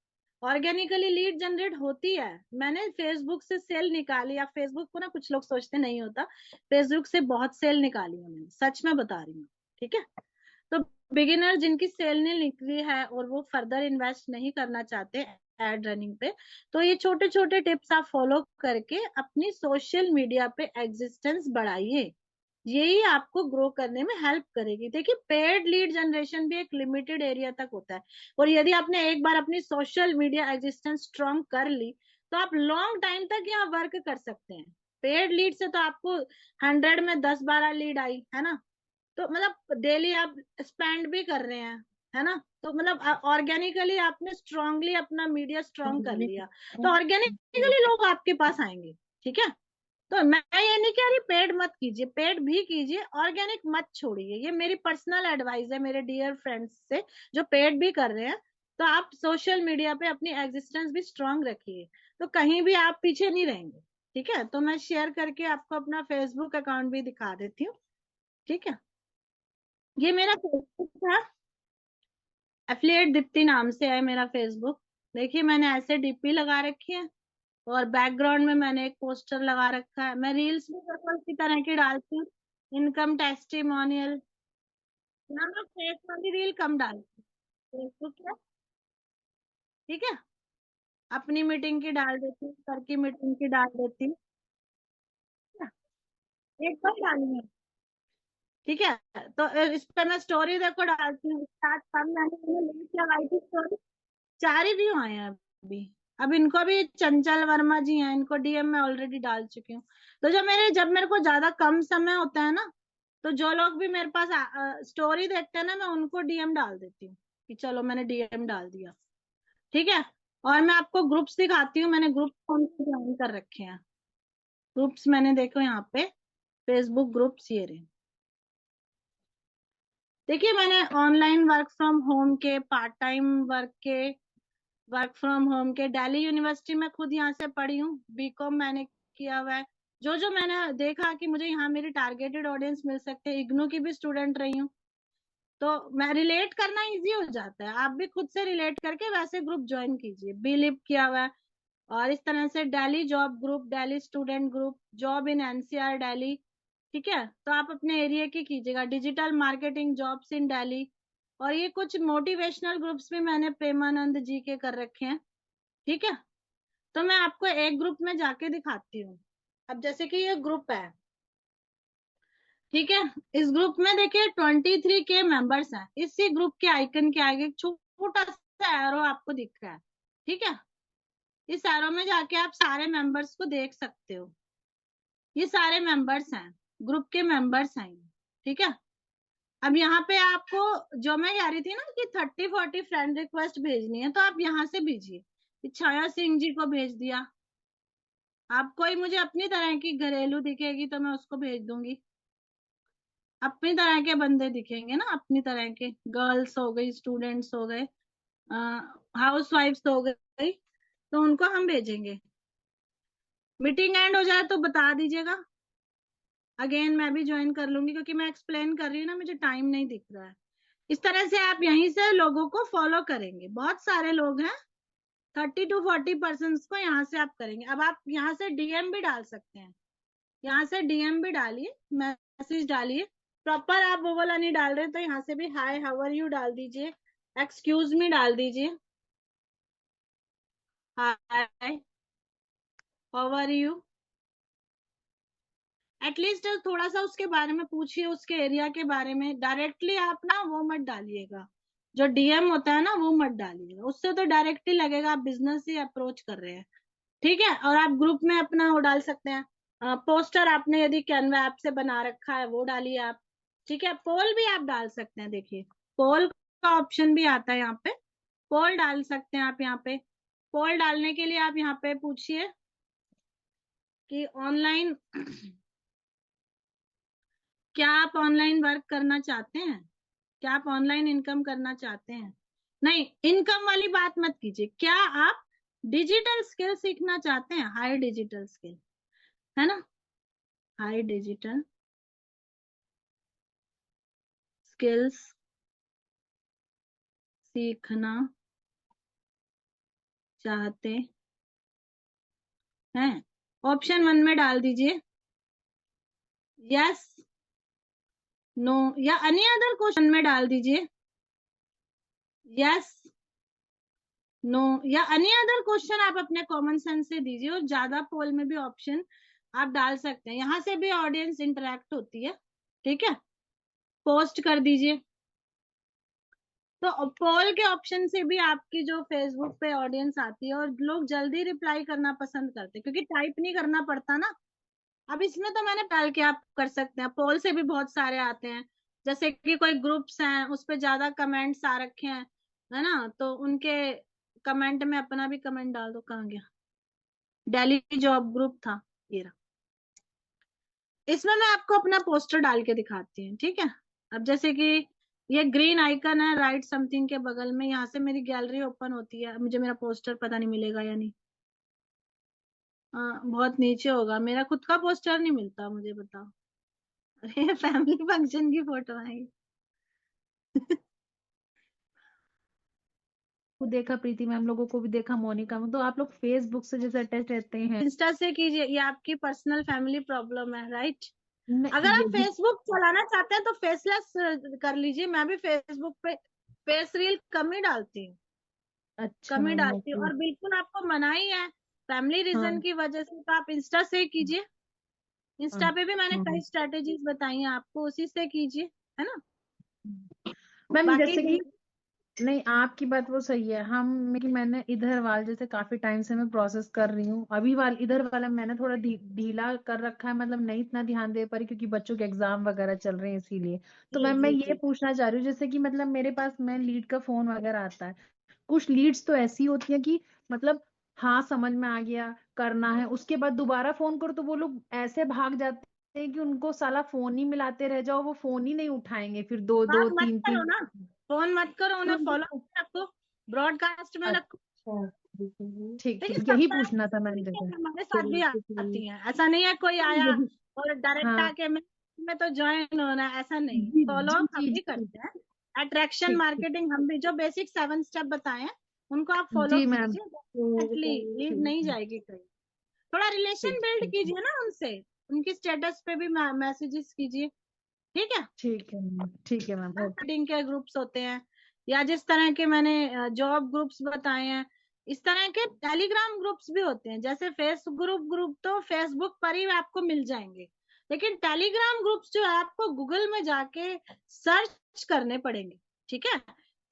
Speaker 1: ऑर्गेनिकली लीड जनरेट होती है। मैंने फेसबुक से सेल निकाली, या फेसबुक को ना कुछ लोग सोचते नहीं होता, फेसबुक से बहुत सेल निकाली है मैंने, सच में बता रही हूँ। ठीक है, तो बिगिनर जिनकी सेल नहीं निकली है और वो फर्दर इन्वेस्ट नहीं करना चाहते एड रनिंग पे, तो ये छोटे छोटे टिप्स आप फॉलो करके अपनी सोशल मीडिया पे एग्जिस्टेंस बढ़ाइए, यही आपको ग्रो करने में हेल्प करेगी। देखिए पेड लीड जनरेशन भी एक लिमिटेड एरिया तक होता है, और यदि आपने एक बार अपनी सोशल मीडिया एग्जिस्टेंस स्ट्रॉन्ग कर ली तो आप लॉन्ग टाइम तक यहाँ वर्क कर सकते हैं। पेड लीड से तो आपको 100 में 10-12 लीड आई, है ना, तो मतलब डेली आप स्पेंड भी कर रहे हैं, है ना। तो मतलब ऑर्गेनिकली आपने स्ट्रांगली अपना मीडिया स्ट्रांग कर लिया, तो ऑर्गेनिकली लोग आपके पास आएंगे। ठीक है, तो मैं ये नहीं कह रही पेड मत कीजिए, पेड भी कीजिए, ऑर्गेनिक मत छोड़िए, ये मेरी पर्सनल एडवाइस है मेरे डियर फ्रेंड्स से जो पेड भी कर रहे हैं। तो आप सोशल मीडिया पे अपनी एग्जिस्टेंस भी स्ट्रांग रखिए, तो कहीं भी आप पीछे नहीं रहेंगे। ठीक है, तो मैं शेयर करके आपको अपना फेसबुक अकाउंट भी दिखा देती हूँ। ठीक है, ये मेरा फेसबुक था, एफिलिएट दीप्ति नाम से है मेरा फेसबुक। देखिए मैंने ऐसे डीपी लगा रखी है, और बैकग्राउंड में मैंने एक पोस्टर लगा रखा है। मैं रील्स भी बिल्कुल इसी तरह की डालती हूँ, इनकम टेस्टिमोनियल, ना मैं फेक वाली रील कम डालती हूँ फेसबुक पे। ठीक है, अपनी मीटिंग की डाल देती हूँ, सर की मीटिंग की डाल देती हूँ, एक बार डाली है। ठीक है, तो इस पे मैं स्टोरी देखो डालती हूँ, स्टार्ट कम मैंने लिंक लगाई थी स्टोरी, 4 ही व्यू आए हैं अभी। अब इनको भी, चंचल वर्मा जी हैं, इनको डीएम में ऑलरेडी डाल चुकी हूँ। तो जब मेरे को ज्यादा कम समय होता है ना, तो जो लोग भी मेरे पास स्टोरी देखते हैं ना, मैं उनको डीएम डाल देती हूँ कि चलो मैंने डीएम डाल दिया। ठीक है, और मैं आपको ग्रुप्स दिखाती हूँ, मैंने ग्रुप कौन से ज्वाइन कर रखे हैं। ग्रुप्स मैंने देखो यहाँ पे, फेसबुक ग्रुप्स ये रहे। देखिए मैंने ऑनलाइन वर्क फ्रॉम होम के, पार्ट टाइम वर्क के, वर्क फ्रॉम होम के, दिल्ली यूनिवर्सिटी में खुद यहाँ से पढ़ी हूँ, बीकॉम मैंने किया हुआ है। जो जो मैंने देखा कि मुझे यहाँ मेरी टारगेटेड ऑडियंस मिल सकते हैं, इग्नू की भी स्टूडेंट रही हूँ, तो मैं रिलेट करना इजी हो जाता है। आप भी खुद से रिलेट करके वैसे ग्रुप ज्वाइन कीजिए, बीलिप किया हुआ है। और इस तरह से Delhi job group, Delhi student group, job in NCR Delhi. ठीक है, तो आप अपने एरिया की कीजिएगा, digital marketing jobs in Delhi. और ये कुछ मोटिवेशनल ग्रुप्स भी मैंने प्रेमानंद जी के कर रखे हैं। ठीक है, तो मैं आपको एक ग्रुप में जाके दिखाती हूँ। अब जैसे कि ये ग्रुप है, ठीक है। इस ग्रुप में देखिए 23 के मेंबर्स हैं। इसी ग्रुप के आइकन के आगे एक छोटा सा एरो आपको दिख रहा है, ठीक है। इस एरो में जाके आप सारे मेंबर्स को देख सकते हो। ये सारे मेंबर्स हैं, ग्रुप के मेंबर्स हैं, ठीक है। अब यहाँ पे आपको जो मैं कह रही थी ना कि 30-40 फ्रेंड रिक्वेस्ट भेजनी है, तो आप यहाँ से भेजिए। छाया सिंह जी को भेज दिया। आप कोई मुझे अपनी तरह की घरेलू दिखेगी तो मैं उसको भेज दूंगी। अपनी तरह के बंदे दिखेंगे ना, अपनी तरह के, गर्ल्स हो गई, स्टूडेंट्स हो गए, हाउस वाइफ्स हो गई, तो उनको हम भेजेंगे। मीटिंग एंड हो जाए तो बता दीजिएगा, अगेन मैं भी ज्वाइन कर लूंगी, क्योंकि मैं एक्सप्लेन कर रही हूँ ना, मुझे टाइम नहीं दिख रहा है। इस तरह से आप यहीं से लोगों को फॉलो करेंगे। बहुत सारे लोग हैं, 30-40% को यहाँ से आप करेंगे। अब आप यहाँ से डीएम भी डाल सकते हैं, यहाँ से डीएम भी डालिए, मैसेज डालिए। प्रॉपर आप वो वाला नहीं डाल रहे तो यहाँ से भी हाय हाउ आर यू डाल दीजिए, एक्सक्यूज मी डाल दीजिए, hi how are you. At least थोड़ा सा उसके बारे में पूछिए, उसके एरिया के बारे में। डायरेक्टली आप ना वो मत डालिएगा, जो डीएम होता है ना वो मत डालिएगा, उससे तो डायरेक्टली लगेगा आप बिजनेस ही अप्रोच कर रहे हैं, ठीक है। और आप ग्रुप में अपना वो डाल सकते हैं, पोस्टर आपने यदि कैनवा ऐप से बना रखा है वो डालिए आप, ठीक है। पोल भी आप डाल सकते हैं, देखिए पोल का ऑप्शन भी आता है यहाँ पे, पोल डाल सकते हैं आप यहाँ पे। पोल डालने के लिए आप यहाँ पे पूछिए कि ऑनलाइन क्या आप ऑनलाइन वर्क करना चाहते हैं, क्या आप ऑनलाइन इनकम करना चाहते हैं। नहीं, इनकम वाली बात मत कीजिए, क्या आप डिजिटल स्किल सीखना चाहते हैं, हाई डिजिटल स्किल, है ना, हाई डिजिटल स्किल्स सीखना चाहते हैं। ऑप्शन 1 में डाल दीजिए यस नो, या एनी अदर क्वेश्चन में डाल दीजिए यस नो, या एनी अदर क्वेश्चन आप अपने कॉमन सेंस से दीजिए। और ज्यादा पोल में भी ऑप्शन आप डाल सकते हैं, यहाँ से भी ऑडियंस इंटरेक्ट होती है, ठीक है। पोस्ट कर दीजिए, तो पोल के ऑप्शन से भी आपकी जो फेसबुक पे ऑडियंस आती है, और लोग जल्दी रिप्लाई करना पसंद करते हैं क्योंकि टाइप नहीं करना पड़ता ना। अब इसमें तो मैंने डाल के आप कर सकते हैं, पोल से भी बहुत सारे आते हैं। जैसे कि कोई ग्रुप्स हैं उस पे ज्यादा कमेंट्स आ रखे हैं, है ना, तो उनके कमेंट में अपना भी कमेंट डाल दो। कहाँ गया, दिल्ली जॉब ग्रुप था, ये रहा। इसमें मैं आपको अपना पोस्टर डाल के दिखाती हूँ, ठीक है। अब जैसे कि ये ग्रीन आइकन है राइट समथिंग के बगल में, यहाँ से मेरी गैलरी ओपन होती है। मुझे मेरा पोस्टर पता नहीं मिलेगा या नहीं, हाँ बहुत नीचे होगा, मेरा खुद का पोस्टर नहीं मिलता मुझे, बताओ। अरे फैमिली फंक्शन की फोटो है ये।
Speaker 2: को देखा, प्रीति मैम लोगों को भी देखा, मोनिका में, तो आप लोग फेसबुक से जैसे अटैच रहते हैं।
Speaker 1: इंस्टा से कीजिए, ये आपकी पर्सनल फैमिली प्रॉब्लम है, राइट। अगर
Speaker 2: नहीं
Speaker 1: आप
Speaker 2: यही।
Speaker 1: फेसबुक चलाना चाहते हैं तो फेसलेस कर लीजिए। मैं भी फेसबुक पे फेस रील कम ही डालती हूँ,
Speaker 2: अच्छा
Speaker 1: कम ही
Speaker 2: मैम,
Speaker 1: डालती हूँ,
Speaker 2: ओके।
Speaker 1: और बिल्कुल आपको मना ही है फैमिली रीजन
Speaker 2: हाँ
Speaker 1: की वजह से, तो आप इंस्टा से कीजिए।
Speaker 2: हाँ
Speaker 1: इंस्टा पे भी मैंने
Speaker 2: हाँ।
Speaker 1: कई स्ट्रेटेजीज बताई हैं आपको, उसी से कीजिए, है ना।
Speaker 2: मैम
Speaker 1: बाकी
Speaker 2: जैसे कि, नहीं आपकी बात वो सही है, हम मैंने इधर वाल जैसे काफी टाइम से मैं प्रोसेस कर रही हूँ, अभी वाल इधर वाला मैंने थोड़ा ढीला कर रखा है, मतलब नहीं इतना ध्यान दे पा रही क्योंकि बच्चों के एग्जाम वगैरह चल रहे हैं इसीलिए। तो
Speaker 1: जी
Speaker 2: मैम मैं
Speaker 1: जी
Speaker 2: ये
Speaker 1: जी।
Speaker 2: पूछना चाह रही हूँ, जैसे कि मतलब मेरे पास मैं लीड का फोन वगैरह आता है, कुछ लीड्स तो ऐसी होती है कि मतलब हाँ समझ में आ गया करना है, उसके बाद दोबारा फोन करो तो वो लोग ऐसे भाग जाते हैं कि उनको साला फोन ही मिलाते रह जाओ, वो फोन ही नहीं उठाएंगे फिर दो
Speaker 1: बात
Speaker 2: दो
Speaker 1: मत
Speaker 2: तीन
Speaker 1: करो
Speaker 2: तीन।
Speaker 1: ना, फोन मत करो, उन्हें फॉलो
Speaker 2: तो
Speaker 1: रखो, ब्रॉडकास्ट में रखो।
Speaker 2: अच्छा, ठीक
Speaker 1: देखिए
Speaker 2: ठीक, यही
Speaker 1: सबका
Speaker 2: पूछना था मैंने
Speaker 1: तरीके
Speaker 2: देखा।
Speaker 1: हमारे साथ भी आती हैं, ऐसा नहीं है कोई आया
Speaker 2: यही।
Speaker 1: और डायरेक्ट
Speaker 2: हाँ
Speaker 1: आके मैं तो ज्वाइन होना है, ऐसा नहीं।
Speaker 2: जी
Speaker 1: फॉलो
Speaker 2: जी
Speaker 1: हम
Speaker 2: जी
Speaker 1: भी
Speaker 2: जी।
Speaker 1: करते हैं, अट्रैक्शन
Speaker 2: ठीक ठीक।
Speaker 1: मार्केटिंग हम भी, जो बेसिक 7 स्टेप बताए हैं उनको आप फॉलो
Speaker 2: जी मैम।
Speaker 1: कीजिए, डेफिनेटली लीड नहीं
Speaker 2: ठीक
Speaker 1: जाएगी कहीं। थोड़ा रिलेशन
Speaker 2: ठीक
Speaker 1: बिल्ड
Speaker 2: ठीक
Speaker 1: कीजिए ना उनसे, उनकी स्टेटस पे भी मैसेजेस कीजिए, ठीक है।
Speaker 2: ठीक है मैम, ठीक है मैम, ओके।
Speaker 1: मार्केटिंग के ग्रुप्स होते हैं, या जिस तरह के मैंने जॉब ग्रुप्स बताए हैं, इस तरह के टेलीग्राम ग्रुप्स भी होते हैं। जैसे फेस ग्रुप ग्रुप तो फेसबुक पर ही आपको मिल जाएंगे, लेकिन टेलीग्राम ग्रुप्स जो है आपको गूगल में जाके सर्च करने पड़ेंगे, ठीक है।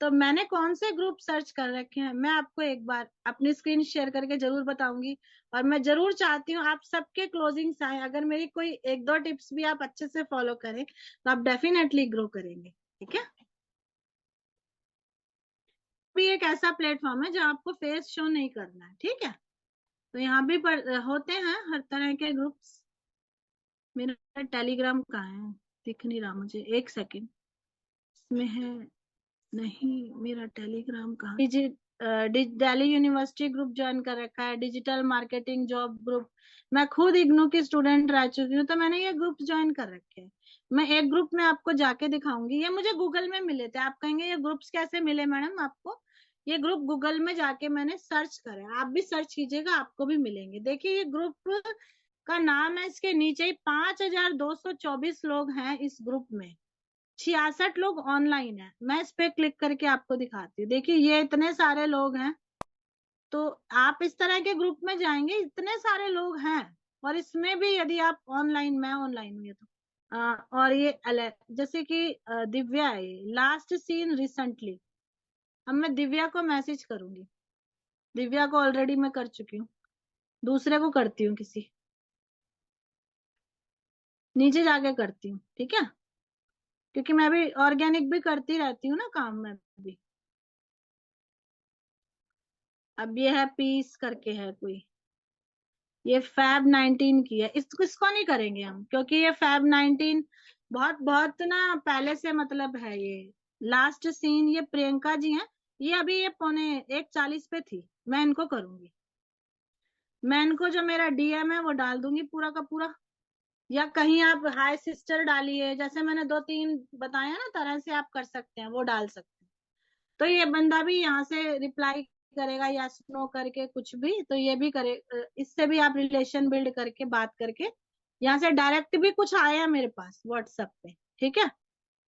Speaker 1: तो मैंने कौन से ग्रुप सर्च कर रखे हैं मैं आपको एक बार अपनी स्क्रीन शेयर करके जरूर बताऊंगी, और मैं जरूर चाहती हूँ आप सबके क्लोजिंग्स आए। अगर मेरी कोई एक दो टिप्स भी आप अच्छे से फॉलो करें तो आप डेफिनेटली ग्रो करेंगे, ठीक है। भी एक ऐसा प्लेटफॉर्म है जहाँ आपको फेस शो नहीं करना है, ठीक है। तो यहाँ भी होते हैं हर तरह के ग्रुप्स। मेरा टेलीग्राम कहाँ है, दिख नहीं रहा मुझे, एक सेकेंड। इसमें है नहीं, मेरा टेलीग्राम कहाँ, दिल्ली यूनिवर्सिटी ग्रुप ज्वाइन कर रखा है, डिजिटल मार्केटिंग जॉब ग्रुप। मैं खुद इग्नू की स्टूडेंट रह चुकी हूँ तो मैंने ये ग्रुप ज्वाइन कर रखे हैं। मैं एक ग्रुप में आपको जाके दिखाऊंगी, ये मुझे गूगल में मिले थे। आप कहेंगे ये ग्रुप्स कैसे मिले मैडम आपको? ये ग्रुप गूगल में जाके मैंने सर्च करे, आप भी सर्च कीजिएगा आपको भी मिलेंगे। देखिए ये ग्रुप का नाम है, इसके नीचे ही 5224 लोग हैं इस ग्रुप में, 66 लोग ऑनलाइन है। मैं इस पे क्लिक करके आपको दिखाती हूँ, देखिए ये इतने सारे लोग हैं। तो आप इस तरह के ग्रुप में जाएंगे, इतने सारे लोग हैं, और इसमें भी यदि आप ऑनलाइन, मैं ऑनलाइन हूँ ये तो और ये जैसे कि दिव्या है, लास्ट सीन रिसेंटली। अब मैं दिव्या को मैसेज करूंगी, दिव्या को ऑलरेडी मैं कर चुकी हूँ, दूसरे को करती हूँ, किसी नीचे जाके करती हूँ, ठीक है। क्योंकि मैं भी ऑर्गेनिक भी करती रहती हूँ ना काम में भी। अब ये है पीस करके है कोई, ये फैब 19 की है, इसको नहीं करेंगे हम, क्योंकि ये फैब 19 बहुत बहुत ना पहले से मतलब है। ये लास्ट सीन ये प्रियंका जी हैं, ये अभी ये 1:40 पे थी। मैं इनको करूंगी, मैं इनको जो मेरा डीएम है वो डाल दूंगी पूरा का पूरा, या कहीं आप हाय सिस्टर डालिए, जैसे मैंने 2-3 बताया ना तरह से आप कर सकते हैं, वो डाल सकते हैं। तो ये बंदा भी यहाँ से रिप्लाई करेगा या नो करके कुछ भी, तो ये भी करे, इससे भी आप रिलेशन बिल्ड करके बात करके, यहाँ से डायरेक्ट भी कुछ आया मेरे पास व्हाट्सएप पे, ठीक है।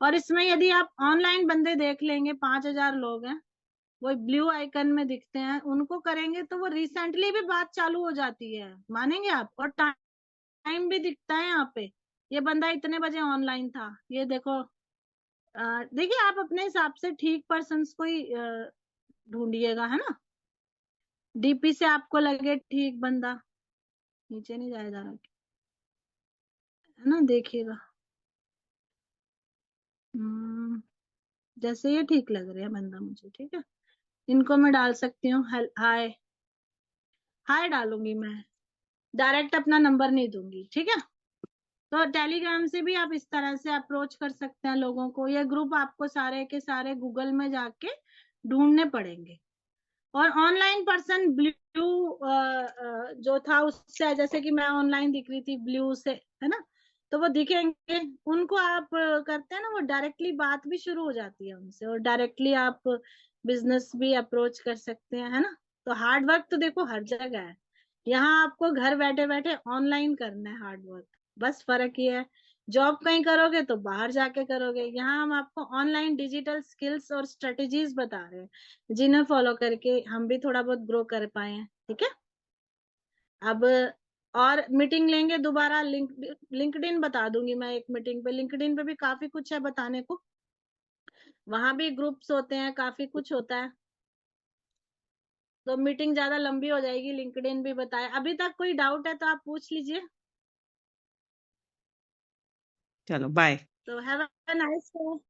Speaker 1: और इसमें यदि आप ऑनलाइन बंदे देख लेंगे, 5000 लोग हैं, वो ब्लू आइकन में दिखते हैं, उनको करेंगे तो वो रिसेंटली भी बात चालू हो जाती है, मानेंगे आप। और टाइम भी दिखता है यहाँ पे, ये बंदा इतने बजे ऑनलाइन था, ये देखो। देखिए आप अपने हिसाब से ठीक पर्सन्स को ही ढूंढिएगा, है ना। डीपी से आपको लगे ठीक बंदा, नीचे नहीं जाया जा रहा, है ना, देखिएगा। जैसे ये ठीक लग रहा है बंदा मुझे, ठीक है। इनको मैं डाल सकती हूँ, हाय हाय डालूंगी मैं, डायरेक्ट अपना नंबर नहीं दूंगी, ठीक है। तो टेलीग्राम से भी आप इस तरह से अप्रोच कर सकते हैं लोगों को। ये ग्रुप आपको सारे के सारे गूगल में जाके ढूंढने पड़ेंगे। और ऑनलाइन पर्सन ब्लू जो था उससे, जैसे कि मैं ऑनलाइन दिख रही थी ब्लू से, है ना, तो वो दिखेंगे, उनको आप करते हैं ना, वो डायरेक्टली बात भी शुरू हो जाती है उनसे, और डायरेक्टली आप बिजनेस भी अप्रोच कर सकते हैं, है ना। तो हार्ड वर्क तो देखो हर जगह है, यहाँ आपको घर बैठे बैठे ऑनलाइन करना है हार्ड वर्क। बस फर्क ये है, जॉब कहीं करोगे तो बाहर जाके करोगे, यहाँ हम आपको ऑनलाइन डिजिटल स्किल्स और स्ट्रेटेजीज बता रहे हैं जिन्हें फॉलो करके हम भी थोड़ा बहुत ग्रो कर पाए हैं, ठीक है। अब और मीटिंग लेंगे दोबारा, लिंक्डइन बता दूंगी मैं एक मीटिंग पे, लिंक्डइन पे भी काफी कुछ है बताने को, वहां भी ग्रुप्स होते हैं, काफी कुछ होता है। तो मीटिंग ज्यादा लंबी हो जाएगी, लिंक्डइन भी बताए। अभी तक कोई डाउट है तो आप पूछ लीजिए।
Speaker 3: चलो बाय।
Speaker 1: तो हैव अ नाइस डे।